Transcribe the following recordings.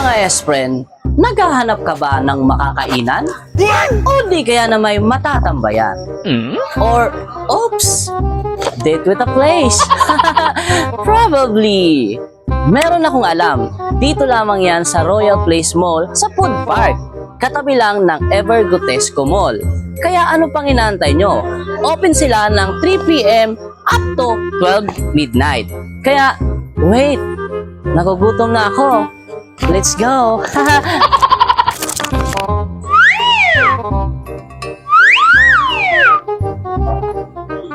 mga S-friend, naghahanap ka ba ng makakainan? O di kaya na may matatambayan? Or, oops, date with a place? Probably. Meron akong alam. Dito lamang yan sa Royal Place Mall sa Food Park. Katabi lang ng Evergotesco Mall. Kaya ano pang inaantay nyo? Open sila ng 3 p.m. up to 12 midnight. Kaya, wait, nagugutom na ako. Let's go!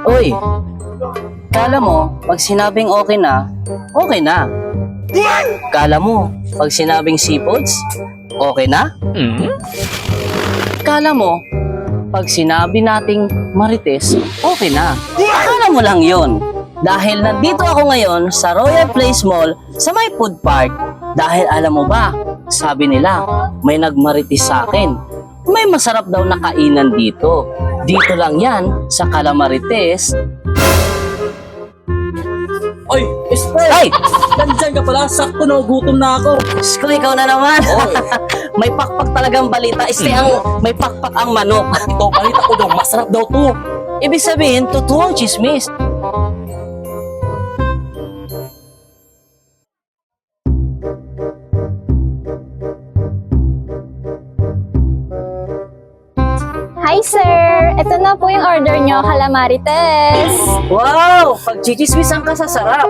Uy, kala mo, pag sinabing okay na, okay na. Kala mo, pag sinabing seafoods, okay na? Kala mo, pag sinabi nating marites, okay na. Akala mo lang yon. Dahil nandito ako ngayon sa Royal Place Mall sa may food park. Dahil alam mo ba, sabi nila, may nagmarites sa akin. May masarap daw na kainan dito. Dito lang yan sa Calamarites. Oy, Esper! Ay! Nandyan ka pala, sakto na gutom na ako. Sko, ikaw na naman. Oy. May pakpak talagang balita. May pakpak ang manok. Ito, balita ko daw, masarap daw to. Ibig sabihin, totoo ang chismis. Hi sir! Ito na po yung order nyo, calamarites. Wow! Pag chichismis ang kasasarap.